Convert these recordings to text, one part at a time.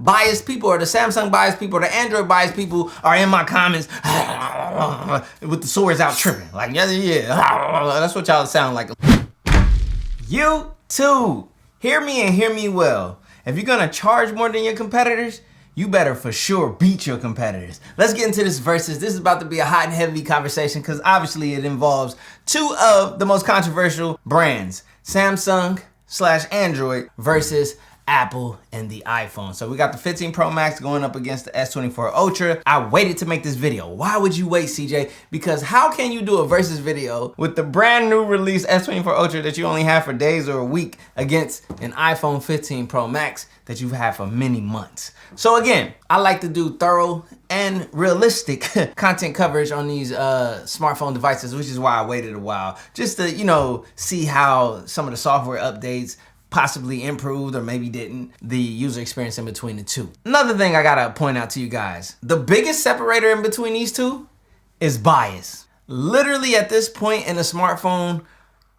biased people or the Samsung biased people or the Android biased people are in my comments with the swords out tripping. Like, yeah, that's what y'all sound like. You too, hear me and hear me well. If you're gonna charge more than your competitors, you better for sure beat your competitors. Let's get into this versus. This is about to be a hot and heavy conversation because obviously it involves two of the most controversial brands, Samsung/Android versus Apple and the iPhone. So we got the 15 Pro Max going up against the S24 Ultra. I waited to make this video. Why would you wait, CJ? Because how can you do a versus video with the brand new release S24 Ultra that you only have for days or a week against an iPhone 15 Pro Max that you've had for many months? So again, I like to do thorough and realistic content coverage on these smartphone devices, which is why I waited a while, just to, you know, see how some of the software updates possibly improved or maybe didn't, the user experience in between the two. Another thing I gotta point out to you guys, the biggest separator in between these two is bias. Literally at this point in the smartphone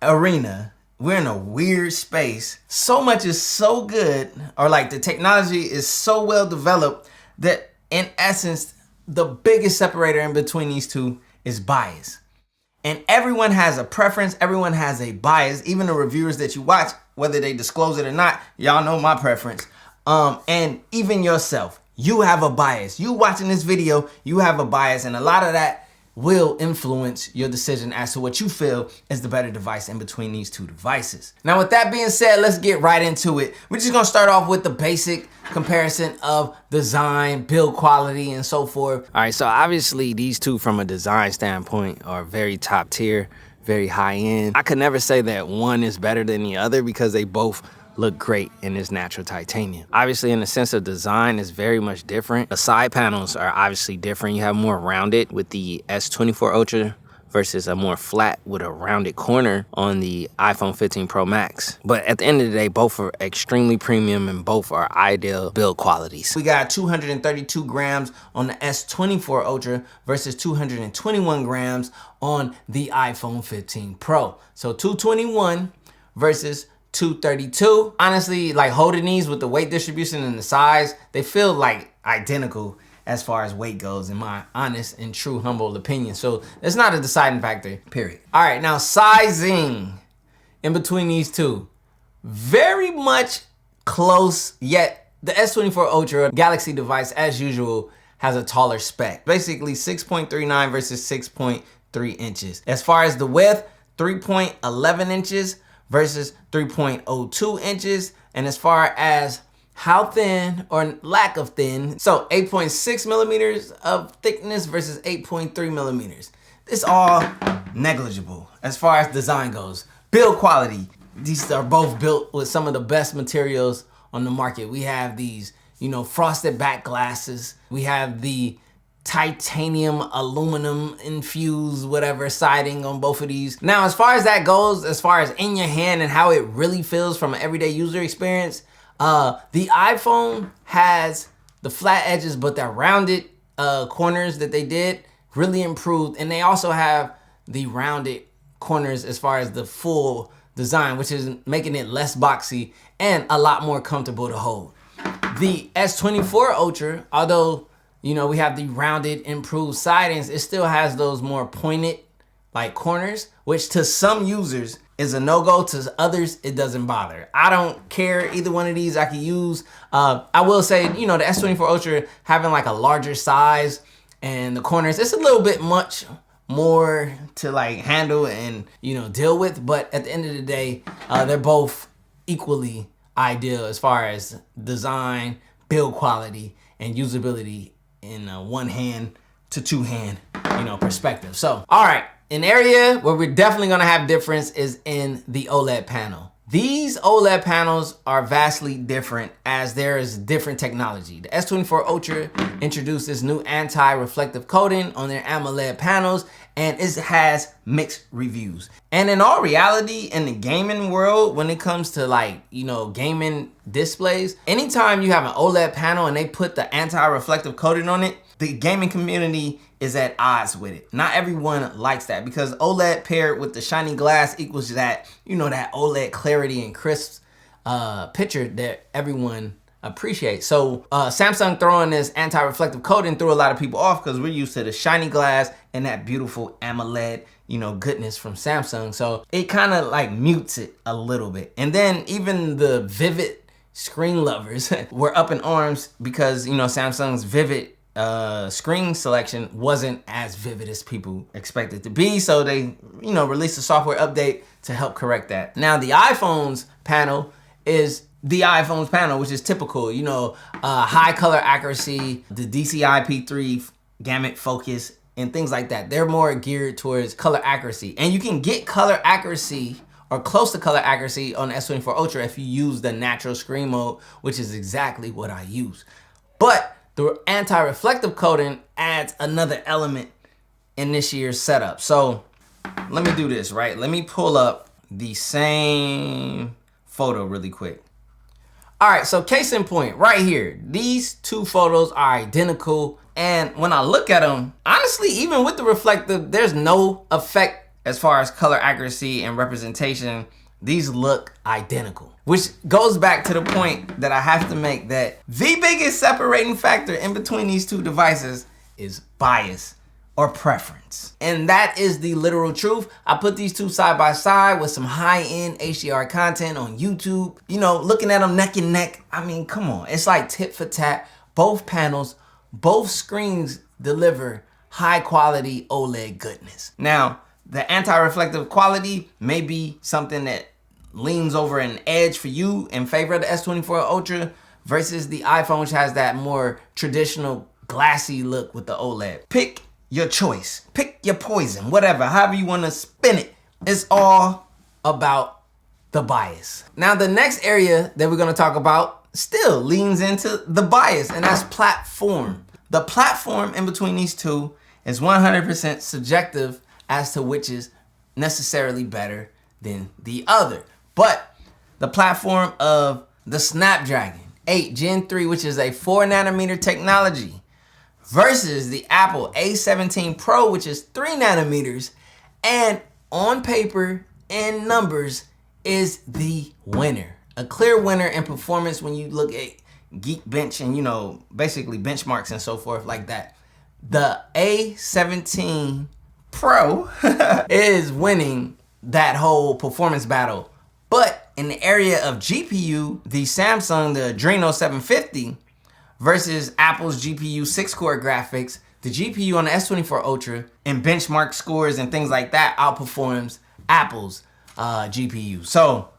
arena, we're in a weird space. So much is so good, or like the technology is so well developed that in essence, the biggest separator in between these two is bias. And everyone has a preference, everyone has a bias, even the reviewers that you watch, whether they disclose it or not, y'all know my preference. And even yourself, you have a bias. You watching this video, you have a bias, and a lot of that will influence your decision as to what you feel is the better device in between these two devices. Now, with that being said, let's get right into it. We're just gonna start off with the basic comparison of design, build quality, and so forth. All right, so obviously these two from a design standpoint are very top tier, very high end. I could never say that one is better than the other because they both look great in this natural titanium. Obviously, in the sense of design, it's very much different. The side panels are obviously different. You have more rounded with the S24 Ultra versus a more flat with a rounded corner on the iPhone 15 Pro Max. But at the end of the day, both are extremely premium and both are ideal build qualities. We got 232 grams on the S24 Ultra versus 221 grams on the iPhone 15 Pro. So 221 versus 232. Honestly, like holding these with the weight distribution and the size, they feel like identical as far as weight goes, in my honest and true humble opinion. So it's not a deciding factor, period. All right, now sizing in between these two, very much close, yet the S24 Ultra Galaxy device, as usual, has a taller spec. Basically 6.39 versus 6.3 inches. As far as the width, 3.11 inches versus 3.02 inches. And as far as how thin or lack of thin, so 8.6 millimeters of thickness versus 8.3 millimeters. It's all negligible as far as design goes. Build quality, these are both built with some of the best materials on the market. We have these, you know, frosted back glasses. We have the titanium, aluminum infused, whatever siding on both of these. Now, as far as that goes, as far as in your hand and how it really feels from an everyday user experience, the iPhone has the flat edges, but the rounded corners that they did really improved. And they also have the rounded corners as far as the full design, which is making it less boxy and a lot more comfortable to hold. The S24 Ultra, although, you know, we have the rounded, improved sidings, it still has those more pointed like corners, which to some users is a no-go. To others, it doesn't bother. I don't care. Either one of these I can use. I will say, you know, the S24 Ultra having like a larger size and the corners, it's a little bit much more to like handle and, you know, deal with. But at the end of the day, they're both equally ideal as far as design, build quality, and usability in a one hand to two hand, you know, perspective. So, all right. An area where we're definitely gonna have difference is in the OLED panel. These OLED panels are vastly different as there is different technology. The S24 Ultra introduced this new anti-reflective coating on their AMOLED panels, and it has mixed reviews. And in all reality, in the gaming world, when it comes to like, you know, gaming displays, anytime you have an OLED panel and they put the anti-reflective coating on it, the gaming community is at odds with it. Not everyone likes that because OLED paired with the shiny glass equals that, you know, that OLED clarity and crisp picture that everyone appreciate. So Samsung throwing this anti-reflective coating threw a lot of people off because we're used to the shiny glass and that beautiful AMOLED, goodness from Samsung. So it kind of like mutes it a little bit. And then even the Vivid screen lovers were up in arms because, Samsung's Vivid screen selection wasn't as vivid as people expected it to be. So they, released a software update to help correct that. Now the iPhone's panel is the iPhone's panel, which is typical, high color accuracy, the DCI-P3 gamut focus, and things like that. They're more geared towards color accuracy. And you can get color accuracy or close to color accuracy on the S24 Ultra if you use the natural screen mode, which is exactly what I use. But the anti-reflective coating adds another element in this year's setup. So let me do this, right? Let me pull up the same photo really quick. All right, so case in point, right here, these two photos are identical. And when I look at them, honestly, even with the reflective, there's no effect as far as color accuracy and representation. These look identical, which goes back to the point that I have to make that the biggest separating factor in between these two devices is bias or preference. And that is the literal truth. I put these two side by side with some high-end HDR content on YouTube, looking at them neck and neck. I mean, come on. It's like tit for tat. Both panels, both screens deliver high quality OLED goodness. Now, the anti-reflective quality may be something that leans over an edge for you in favor of the S24 Ultra versus the iPhone, which has that more traditional glassy look with the OLED. Pick your choice. Pick your poison, whatever, however you want to spin it. It's all about the bias. Now, the next area that we're going to talk about still leans into the bias, and that's platform. The platform in between these two is 100% subjective as to which is necessarily better than the other. But the platform of the Snapdragon 8 Gen 3, which is a 4 nanometer technology, versus the Apple A17 Pro, which is 3 nanometers, and on paper and numbers is the winner. A clear winner in performance when you look at Geekbench and, basically benchmarks and so forth like that. The A17 Pro is winning that whole performance battle. But in the area of GPU, the Samsung, the Adreno 750 versus Apple's GPU 6-core graphics, the GPU on the S24 Ultra and benchmark scores and things like that outperforms Apple's GPU. So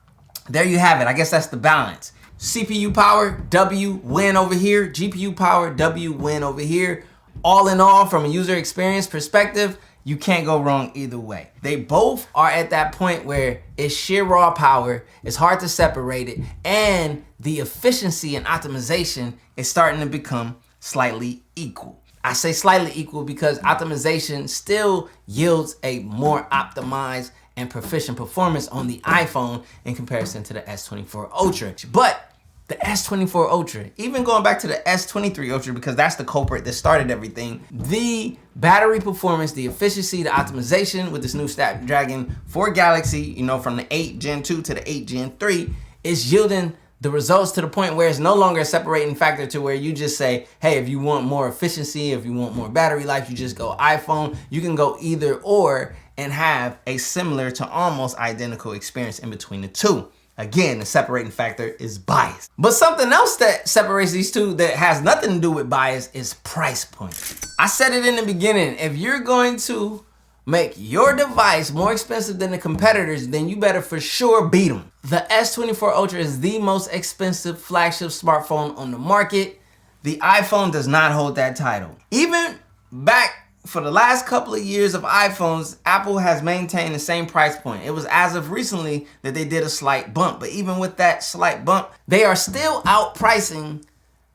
there you have it. I guess that's the balance. CPU power, W, win over here. GPU power, W, win over here. All in all, from a user experience perspective, you can't go wrong either way. They both are at that point where it's sheer raw power, it's hard to separate it, and the efficiency and optimization is starting to become slightly equal. I say slightly equal because optimization still yields a more optimized and proficient performance on the iPhone in comparison to the S24 Ultra. But the S24 Ultra, even going back to the S23 Ultra, because that's the culprit that started everything, the battery performance, the efficiency, the optimization with this new Snapdragon 4 Galaxy, from the 8 Gen 2 to the 8 Gen 3, is yielding the results to the point where it's no longer a separating factor to where you just say, hey, if you want more efficiency, if you want more battery life, you just go iPhone. You can go either or and have a similar to almost identical experience in between the two. Again, the separating factor is bias. But something else that separates these two that has nothing to do with bias is price point. I said it in the beginning, if you're going to make your device more expensive than the competitors, then you better for sure beat them. The S24 Ultra is the most expensive flagship smartphone on the market. The iPhone does not hold that title. Even back for the last couple of years of iPhones, Apple has maintained the same price point. It was as of recently that they did a slight bump, but even with that slight bump, they are still outpricing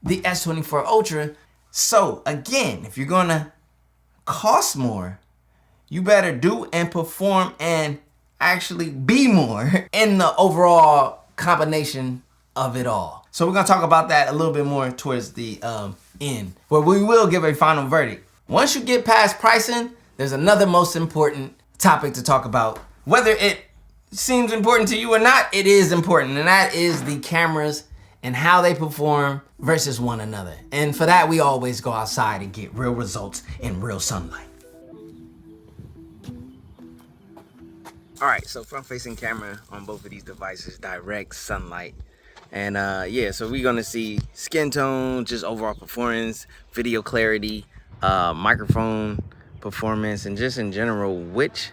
the S24 Ultra. So again, if you're gonna cost more, you better do and perform and actually be more in the overall combination of it all. So we're gonna talk about that a little bit more towards the end, where we will give a final verdict. Once you get past pricing, there's another most important topic to talk about. Whether it seems important to you or not, it is important, and that is the cameras and how they perform versus one another. And for that, we always go outside and get real results in real sunlight. All right, so front-facing camera on both of these devices, direct sunlight. And yeah, so we're gonna see skin tone, just overall performance, video clarity, microphone performance, and just in general, which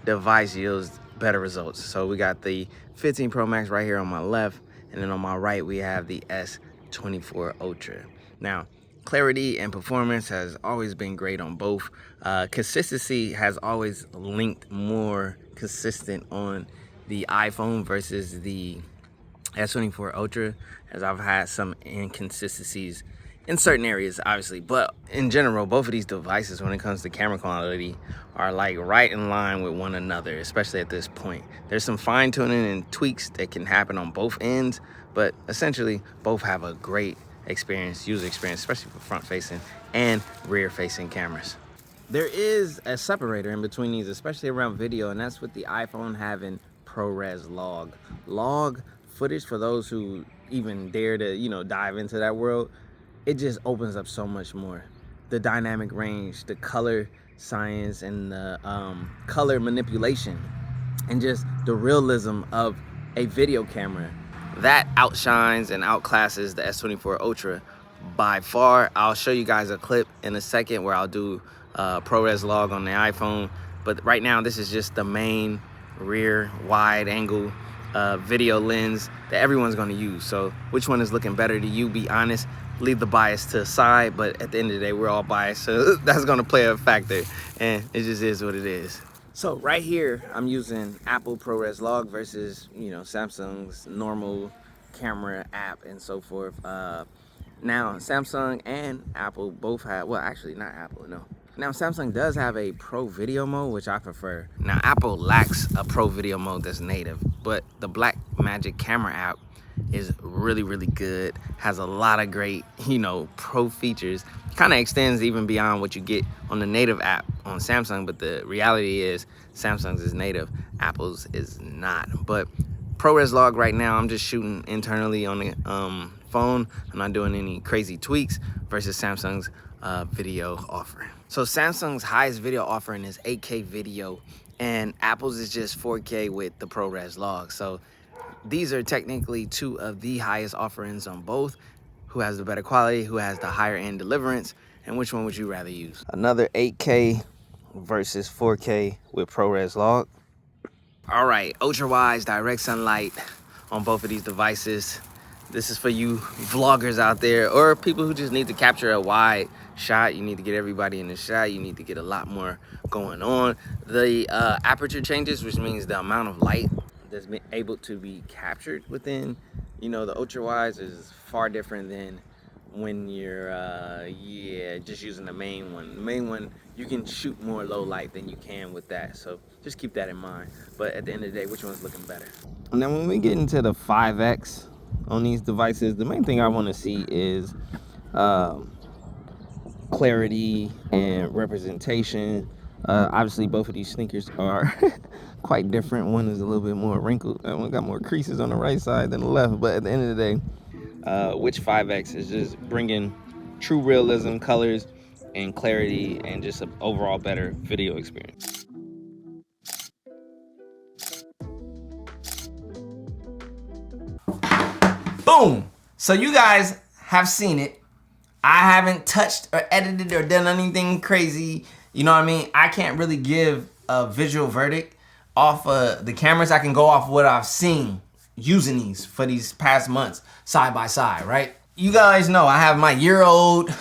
device yields better results. So we got the 15 Pro Max right here on my left, and then on my right, we have the S24 Ultra. Now, clarity and performance has always been great on both. Consistency has always linked more consistent on the iPhone versus the S24 Ultra, as I've had some inconsistencies in certain areas, obviously, but in general, both of these devices, when it comes to camera quality, are like right in line with one another, especially at this point. There's some fine tuning and tweaks that can happen on both ends, but essentially both have a great experience, user experience, especially for front facing and rear facing cameras. There is a separator in between these, especially around video, and that's with the iPhone having ProRes log footage. For those who even dare to, dive into that world, it just opens up so much more. The dynamic range, the color science, and the color manipulation, and just the realism of a video camera, that outshines and outclasses the S24 Ultra by far. I'll show you guys a clip in a second where I'll do ProRes log on the iPhone, but right now this is just the main rear wide angle video lens that everyone's going to use. So which one is looking better to you? Be honest, leave the bias to the side, but at the end of the day, we're all biased, so that's going to play a factor, and it just is what it is. So right here, I'm using Apple ProRes log versus Samsung's normal camera app and so forth. Now Samsung and Apple both have, well, actually not Apple, no. Now Samsung does have a pro video mode, which I prefer. Now Apple lacks a pro video mode that's native, but the Blackmagic camera app is really, really good. Has a lot of great, pro features. Kind of extends even beyond what you get on the native app on Samsung, but the reality is Samsung's is native, Apple's is not. But ProRes log right now, I'm just shooting internally on the phone. I'm not doing any crazy tweaks versus Samsung's video offering. So Samsung's highest video offering is 8K video, and Apple's is just 4K with the ProRes log. So these are technically two of the highest offerings on both. Who has the better quality, who has the higher end deliverance, and which one would you rather use? Another 8K versus 4K with ProRes log. All right, ultra wide direct sunlight on both of these devices. This is for you vloggers out there, or people who just need to capture a wide shot. You need to get everybody in the shot. You need to get a lot more going on. The aperture changes, which means the amount of light that's been able to be captured within, the ultra wides, is far different than when you're just using the main one. The main one, you can shoot more low light than you can with that, so just keep that in mind. But at the end of the day, which one's looking better? Now when we get into the 5X on these devices, the main thing I want to see is clarity and representation. Obviously both of these sneakers are quite different. One is a little bit more wrinkled, that one got more creases on the right side than the left, but at the end of the day, which 5X is just bringing true realism, colors, and clarity, and just an overall better video experience. Boom! So you guys have seen it. I haven't touched or edited or done anything crazy. You know what I mean? I can't really give a visual verdict off the cameras. I can go off what I've seen using these for these past months side by side, right? You guys know I have my year-old,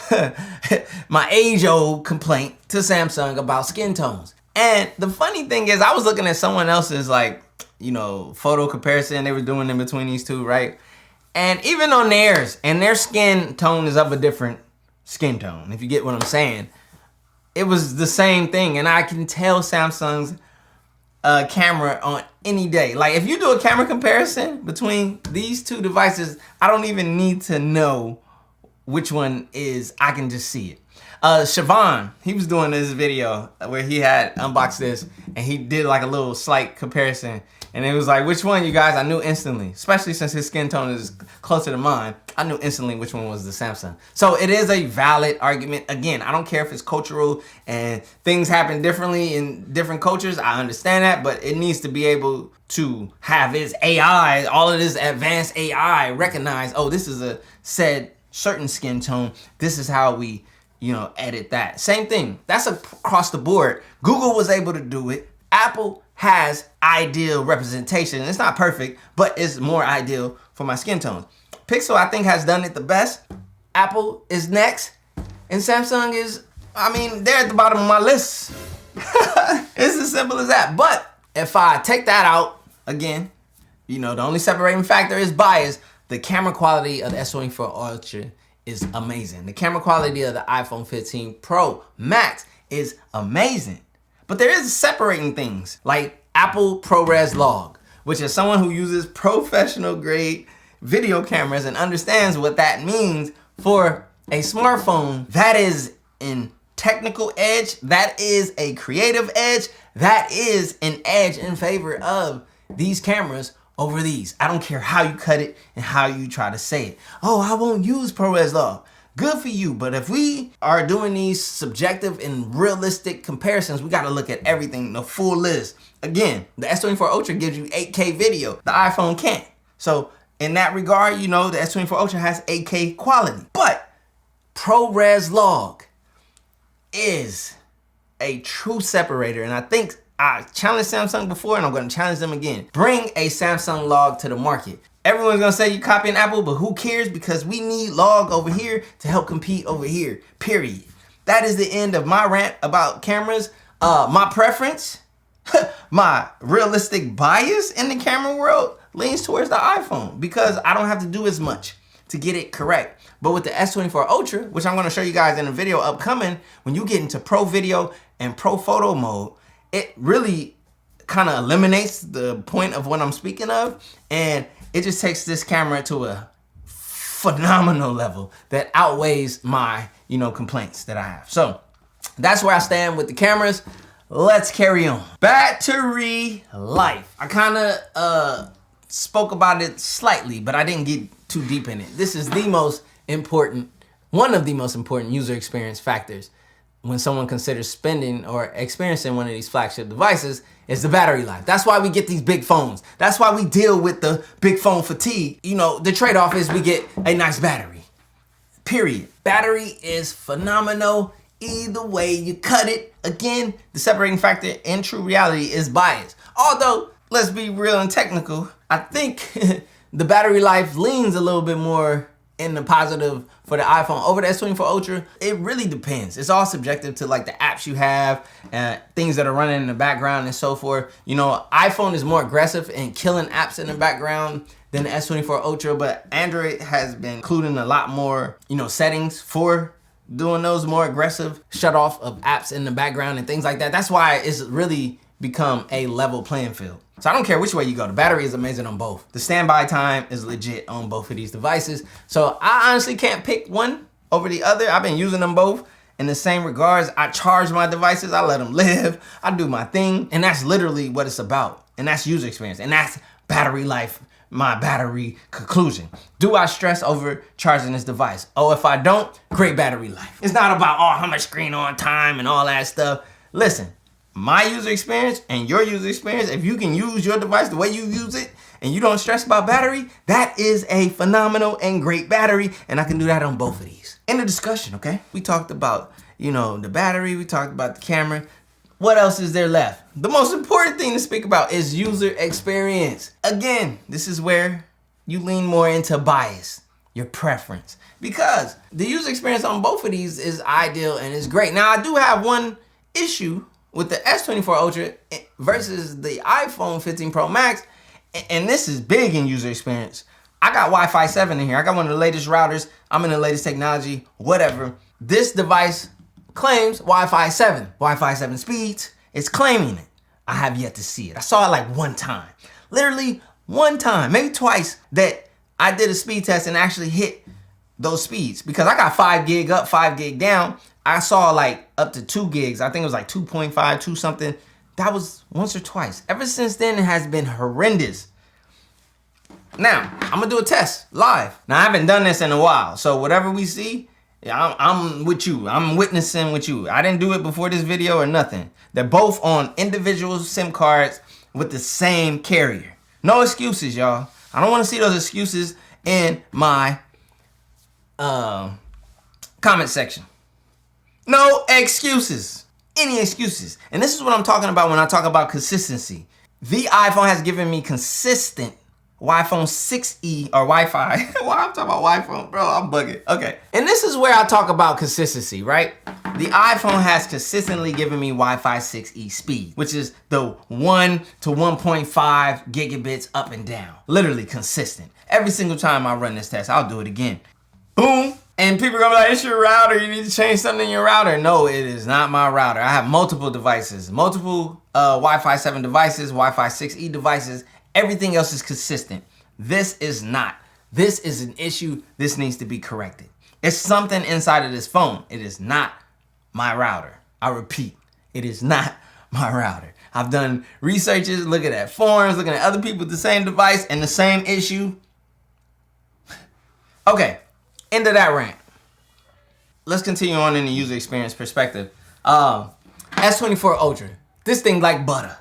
my age-old complaint to Samsung about skin tones. And the funny thing is, I was looking at someone else's photo comparison they were doing in between these two, right? And even on theirs, and their skin tone is of a different skin tone, if you get what I'm saying. It was the same thing, and I can tell Samsung's camera on any day. Like, if you do a camera comparison between these two devices, I don't even need to know which one is, I can just see it. Siobhan, he was doing this video where he had unboxed this and he did like a little slight comparison. And it was like, which one, you guys? I knew instantly, especially since his skin tone is closer to mine. I knew instantly which one was the Samsung. So it is a valid argument. Again, I don't care if it's cultural and things happen differently in different cultures. I understand that, but it needs to be able to have its AI, all of this advanced AI recognize, oh, this is a said certain skin tone. This is how we, edit that. Same thing. That's across the board. Google was able to do it. Apple has ideal representation. It's not perfect, but it's more ideal for my skin tones. Pixel, I think, has done it the best. Apple is next. And Samsung is, they're at the bottom of my list. It's as simple as that. But if I take that out, again, the only separating factor is bias. The camera quality of the S24 Ultra is amazing. The camera quality of the iPhone 15 Pro Max is amazing. But there is separating things like Apple ProRes Log, which is someone who uses professional grade video cameras and understands what that means for a smartphone. That is an technical edge. That is a creative edge. That is an edge in favor of these cameras over these. I don't care how you cut it and how you try to say it. Oh, I won't use ProRes Log. Good for you, but if we are doing these subjective and realistic comparisons, we gotta look at everything, the full list. Again, the S24 Ultra gives you 8K video. The iPhone can't. So in that regard, the S24 Ultra has 8K quality. But ProRes Log is a true separator, and I think I challenged Samsung before, and I'm gonna challenge them again. Bring a Samsung Log to the market. Everyone's gonna say you're copying Apple, but who cares? Because we need Log over here to help compete over here, period. That is the end of my rant about cameras. My preference, my realistic bias in the camera world leans towards the iPhone because I don't have to do as much to get it correct. But with the S24 Ultra, which I'm gonna show you guys in a video upcoming, when you get into pro video and pro photo mode, it really kind of eliminates the point of what I'm speaking of, and it just takes this camera to a phenomenal level that outweighs my, complaints that I have. So that's where I stand with the cameras. Let's carry on. Battery life. I kind of spoke about it slightly, but I didn't get too deep in it. This is the most important, one of the most important user experience factors when someone considers spending or experiencing one of these flagship devices is the battery life. That's why we get these big phones. That's why we deal with the big phone fatigue. The trade-off is we get a nice battery, period. Battery is phenomenal either way you cut it. Again, the separating factor in true reality is bias. Although, let's be real and technical, I think the battery life leans a little bit more in the positive for the iPhone over the S24 Ultra. It really depends. It's all subjective to like the apps you have and things that are running in the background and so forth. iPhone is more aggressive in killing apps in the background than the S24 Ultra, but Android has been including a lot more, settings for doing those more aggressive shut off of apps in the background and things like that. That's why it's really become a level playing field. So I don't care which way you go. The battery is amazing on both. The standby time is legit on both of these devices. So I honestly can't pick one over the other. I've been using them both in the same regards. I charge my devices. I let them live. I do my thing. And that's literally what it's about. And that's user experience. And that's battery life, my battery conclusion. Do I stress over charging this device? Oh, if I don't, great battery life. It's not about, how much screen on time and all that stuff. Listen. My user experience and your user experience, if you can use your device the way you use it and you don't stress about battery, that is a phenomenal and great battery, and I can do that on both of these. In the discussion, okay? We talked about, the battery, we talked about the camera. What else is there left? The most important thing to speak about is user experience. Again, this is where you lean more into bias, your preference, because the user experience on both of these is ideal and is great. Now, I do have one issue with the S24 Ultra versus the iPhone 15 Pro Max, and this is big in user experience. I got Wi-Fi 7 in here. I got one of the latest routers. I'm in the latest technology, whatever. This device claims Wi-Fi 7. Wi-Fi 7 speeds. It's claiming it. I have yet to see it. I saw it like one time. Literally one time, maybe twice, that I did a speed test and actually hit those speeds because I got 5 gig up, 5 gig down. I saw like up to 2 gigs. I think it was like 2.5, 2 something. That was once or twice. Ever since then, it has been horrendous. Now, I'm gonna do a test live. Now, I haven't done this in a while, so whatever we see, I'm with you. I'm witnessing with you. I didn't do it before this video or nothing. They're both on individual SIM cards with the same carrier. No excuses, y'all. I don't want to see those excuses in my comment section. No excuses. Any excuses. And this is what I'm talking about when I talk about consistency. The iPhone has given me consistent Wi-Fi 6E or Wi-Fi. Why I'm talking about Wi-Fi, bro? I'm bugging. Okay. And this is where I talk about consistency, right? The iPhone has consistently given me Wi-Fi 6E speed, which is the 1 to 1.5 gigabits up and down. Literally consistent. Every single time I run this test, I'll do it again. Boom. And people are gonna be like, it's your router, you need to change something in your router. No, it is not my router. I have multiple devices, multiple Wi-Fi 7 devices, Wi-Fi 6E devices. Everything else is consistent. This is not. This is an issue. This needs to be corrected. It's something inside of this phone. It is not my router. I repeat, it is not my router. I've done researches, looking at forums, looking at other people with the same device and the same issue. Okay, end of that rant. Let's continue on in the user experience perspective. S24 Ultra. This thing like butter.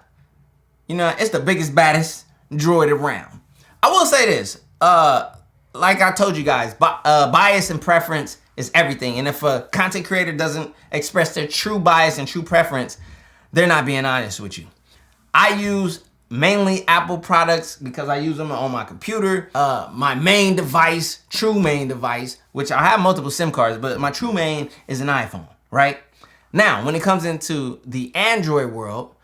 You know, it's the biggest, baddest droid around. I will say this, like I told you guys, bias and preference is everything. And if a content creator doesn't express their true bias and true preference, they're not being honest with you. I use mainly Apple products because I use them on my computer. My main device, true main device, which I have multiple SIM cards, but my true main is an iPhone, right? Now, when it comes into the Android world,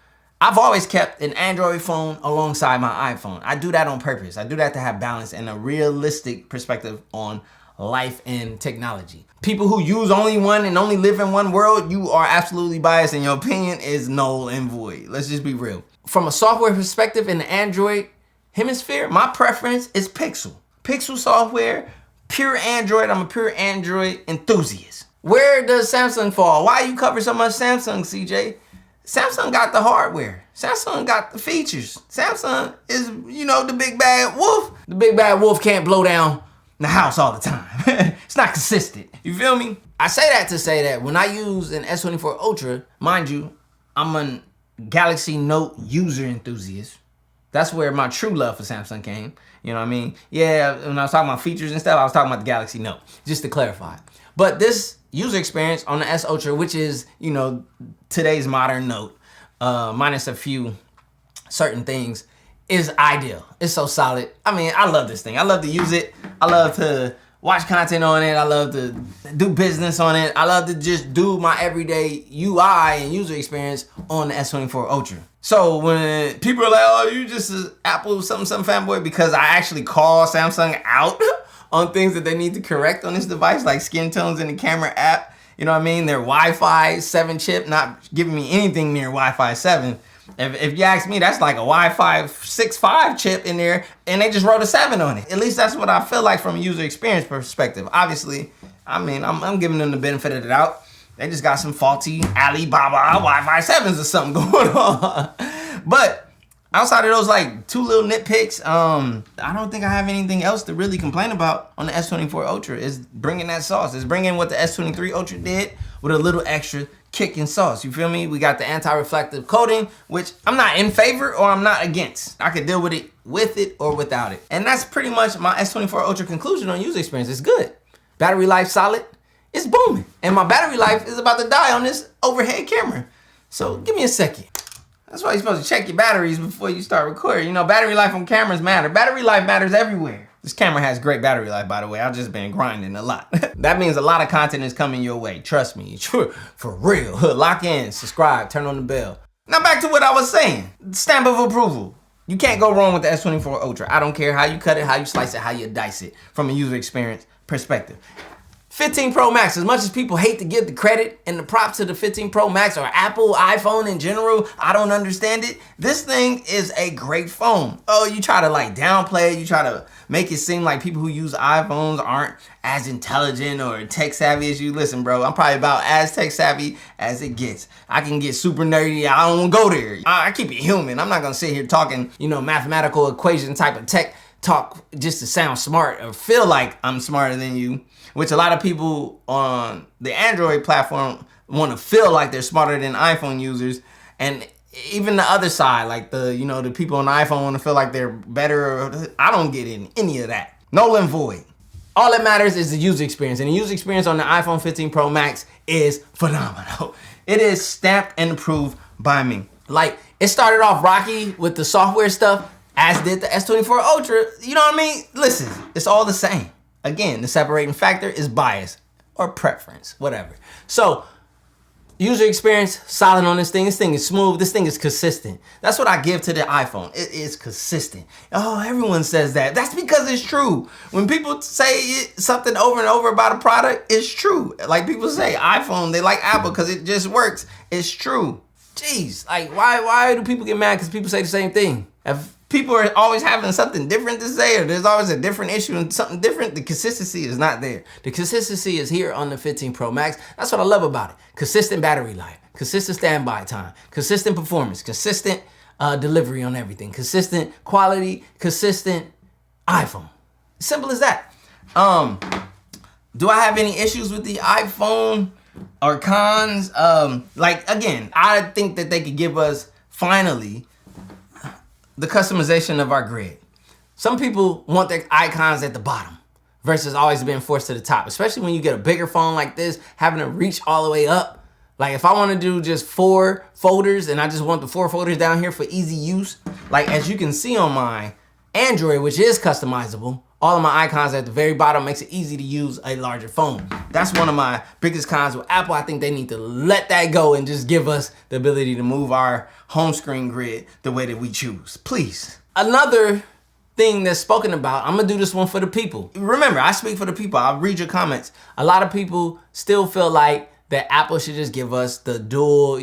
I've always kept an Android phone alongside my iPhone. I do that on purpose. I do that to have balance and a realistic perspective on life and technology. People who use only one and only live in one world, you are absolutely biased and your opinion is null and void. Let's just be real. From a software perspective in the Android hemisphere, my preference is Pixel. Pixel software, pure Android. I'm a pure Android enthusiast. Where does Samsung fall? Why you cover so much Samsung, CJ? Samsung got the hardware. Samsung got the features. Samsung is, you know, the big bad wolf. The big bad wolf can't blow down the house all the time. It's not consistent. You feel me? I say that to say that when I use an S24 Ultra, mind you, I'm a Galaxy Note user enthusiast. That's where my true love for Samsung came. You know what I mean? Yeah, when I was talking about features and stuff, I was talking about the Galaxy Note, just to clarify. But this user experience on the S Ultra, which is, you know, today's modern Note, minus a few certain things, is ideal. It's so solid. I mean, I love this thing. I love to use it. I love to watch content on it. I love to do business on it. I love to just do my everyday UI and user experience on the S24 Ultra. So when people are like, oh, you just an Apple something fanboy, because I actually call Samsung out on things that they need to correct on this device, like skin tones in the camera app. You know what I mean? Their Wi-Fi 7 chip not giving me anything near Wi-Fi 7. If you ask me, that's like a Wi-Fi 6.5 chip in there, and they just wrote a 7 on it. At least that's what I feel like from a user experience perspective. Obviously, I mean, I'm giving them the benefit of the doubt. They just got some faulty Alibaba Wi-Fi 7s or something going on. But outside of those like 2 little nitpicks, I don't think I have anything else to really complain about on the S24 Ultra. It's bringing that sauce. It's bringing what the S23 Ultra did with a little extra kick and sauce. You feel me? We got the anti-reflective coating, which I'm not in favor or I'm not against. I could deal with it or without it. And that's pretty much my S24 Ultra conclusion on user experience. It's good. Battery life solid. It's booming. And my battery life is about to die on this overhead camera. So give me a second. That's why you're supposed to check your batteries before you start recording. You know, battery life on cameras matter. Battery life matters everywhere. This camera has great battery life, by the way. I've just been grinding a lot. That means a lot of content is coming your way. Trust me, for real. Lock in, subscribe, turn on the bell. Now back to what I was saying. Stamp of approval. You can't go wrong with the S24 Ultra. I don't care how you cut it, how you slice it, how you dice it from a user experience perspective. 15 Pro Max, as much as people hate to give the credit and the props to the 15 Pro Max or Apple, iPhone in general, I don't understand it. This thing is a great phone. Oh, you try to like downplay it, you try to make it seem like people who use iPhones aren't as intelligent or tech savvy as you. Listen, bro, I'm probably about as tech savvy as it gets. I can get super nerdy, I don't wanna go there. I keep it human. I'm not gonna sit here talking, mathematical equation type of tech talk just to sound smart or feel like I'm smarter than you, which a lot of people on the Android platform want to feel like they're smarter than iPhone users. And even the other side, like the people on the iPhone want to feel like they're better. I don't get in any of that. Null and void. All that matters is the user experience. And the user experience on the iPhone 15 Pro Max is phenomenal. It is stamped and approved by me. Like, it started off rocky with the software stuff, as did the S24 Ultra. You know what I mean? Listen, it's all the same. Again, the separating factor is bias or preference, whatever. So, user experience, solid on this thing. This thing is smooth. This thing is consistent. That's what I give to the iPhone. It is consistent. Oh, everyone says that. That's because it's true. When people say something over and over about a product, it's true. Like people say iPhone, they like Apple because it just works. It's true. Jeez, like why do people get mad because people say the same thing? If people are always having something different to say, or there's always a different issue and something different, the consistency is not there. The consistency is here on the 15 Pro Max. That's what I love about it. Consistent battery life, consistent standby time, consistent performance, consistent delivery on everything, consistent quality, consistent iPhone. Simple as that. Do I have any issues with the iPhone or cons? Like, again, I think that they could give us, finally, the customization of our grid. Some people want their icons at the bottom versus always being forced to the top, especially when you get a bigger phone like this, having to reach all the way up. Like if I want to do just 4 folders and I just want the 4 folders down here for easy use, like as you can see on my Android, which is customizable, all of my icons at the very bottom makes it easy to use a larger phone. That's one of my biggest cons with Apple. I think they need to let that go and just give us the ability to move our home screen grid the way that we choose, please. Another thing that's spoken about, I'm gonna do this one for the people. Remember, I speak for the people. I'll read your comments. A lot of people still feel like that Apple should just give us the dual,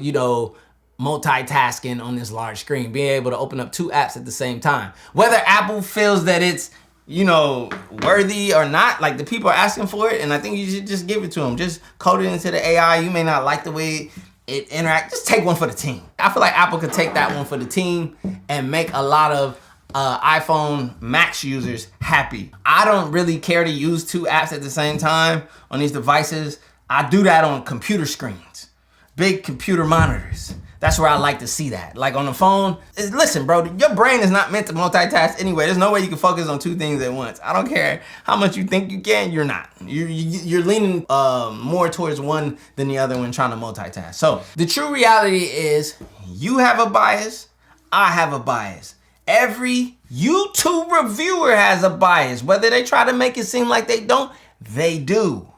multitasking on this large screen, being able to open up 2 apps at the same time. Whether Apple feels that it's worthy or not, like the people are asking for it, and I think you should just give it to them. Just code it into the AI. You may not like the way it interacts. Just take one for the team. I feel like Apple could take that one for the team and make a lot of iPhone Max users happy. I don't really care to use 2 apps at the same time on these devices. I do that on computer screens, big computer monitors. That's where I like to see that. Like on the phone, listen, bro, your brain is not meant to multitask anyway. There's no way you can focus on 2 things at once. I don't care how much you think you can, you're not. You're leaning more towards one than the other when trying to multitask. So the true reality is you have a bias, I have a bias. Every YouTube reviewer has a bias. Whether they try to make it seem like they don't, they do.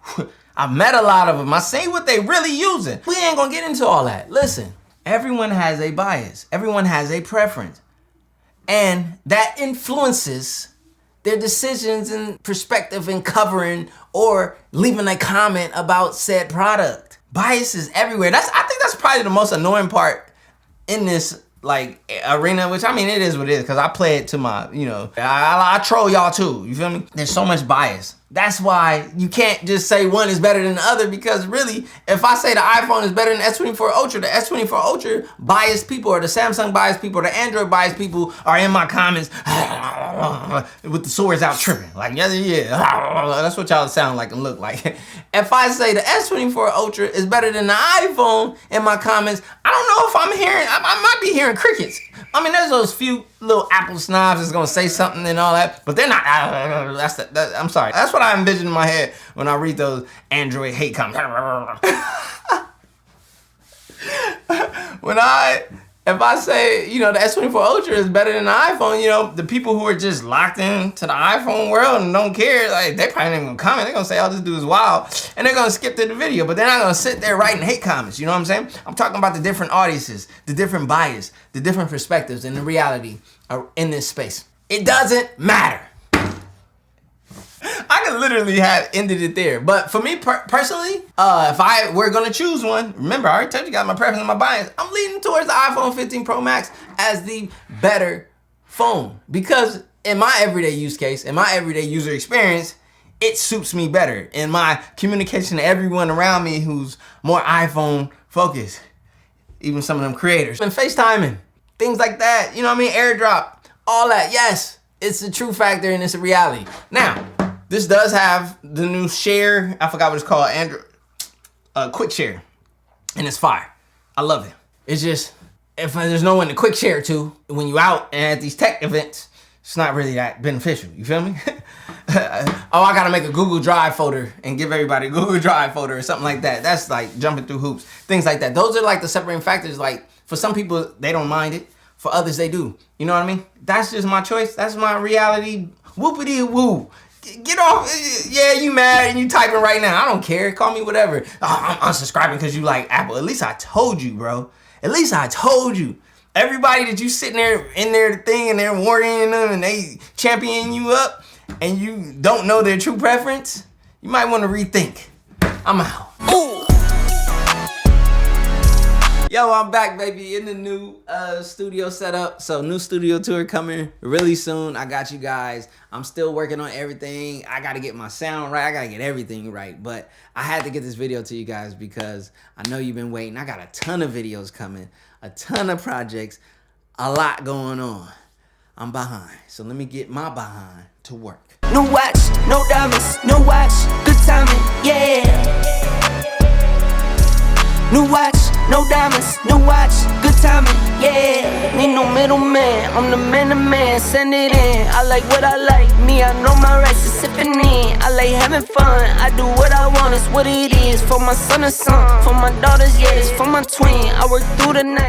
I've met a lot of them. I see what they really using. We ain't gonna get into all that. Listen. Everyone has a bias. Everyone has a preference. And that influences their decisions and perspective in covering or leaving a comment about said product. Bias is everywhere. I think that's probably the most annoying part in this arena, which I mean, it is what it is, because I play it to my, I troll y'all too, you feel me? There's so much bias. That's why you can't just say one is better than the other, because really, if I say the iPhone is better than the S24 Ultra, the S24 Ultra biased people, or the Samsung biased people, or the Android biased people are in my comments with the swords out tripping. Like, yeah, that's what y'all sound like and look like. If I say the S24 Ultra is better than the iPhone in my comments, I don't know if I might be hearing crickets. I mean, there's those few little Apple snobs that's gonna say something and all that, but they're not. I'm sorry. That's what I envision in my head when I read those Android hate comments. If I say, the S24 Ultra is better than the iPhone, the people who are just locked into the iPhone world and don't care, like, they probably ain't gonna comment. They're gonna say, oh, this dude is wild, and they're gonna skip to the video, but they're not gonna sit there writing hate comments, you know what I'm saying? I'm talking about the different audiences, the different bias, the different perspectives, and the reality in this space. It doesn't matter. I could literally have ended it there. But for me personally, if I were gonna choose one, remember I already told you guys my preference and my bias, I'm leaning towards the iPhone 15 Pro Max as the better phone. Because in my everyday use case, in my everyday user experience, it suits me better in my communication to everyone around me who's more iPhone focused. Even some of them creators. And FaceTiming, things like that, you know what I mean? AirDrop, all that, yes, it's a true factor and it's a reality. Now, this does have the new share, I forgot what it's called, Android, quick share, and it's fire. I love it. It's just, if there's no one to quick share to, when you out and at these tech events, it's not really that beneficial, you feel me? Oh, I gotta make a Google Drive folder and give everybody a Google Drive folder or something like that. That's like jumping through hoops, things like that. Those are like the separating factors. Like for some people, they don't mind it. For others, they do. You know what I mean? That's just my choice. That's my reality. Whoopity woo. Get off. Yeah, you mad and you typing right now. I don't care. Call me whatever. Oh, I'm unsubscribing because you like Apple. At least I told you, bro. At least I told you. Everybody that you sitting there in their thing and they're warning them and they championing you up and you don't know their true preference, you might want to rethink. I'm out. Ooh. Yo, I'm back, baby, in the new studio setup. So new studio tour coming really soon. I got you guys. I'm still working on everything. I got to get my sound right. I got to get everything right. But I had to get this video to you guys because I know you've been waiting. I got a ton of videos coming, a ton of projects, a lot going on. I'm behind. So let me get my behind to work. No watch, no diamonds, no watch, good timing, yeah. New watch, no diamonds, new watch, good timing, yeah. Need no middleman, I'm the man to man, send it in. I like what I like, me, I know my rights is sipping in. I like having fun, I do what I want, it's what it is. For my son and son, for my daughters, yeah, it's for my twin. I work through the night.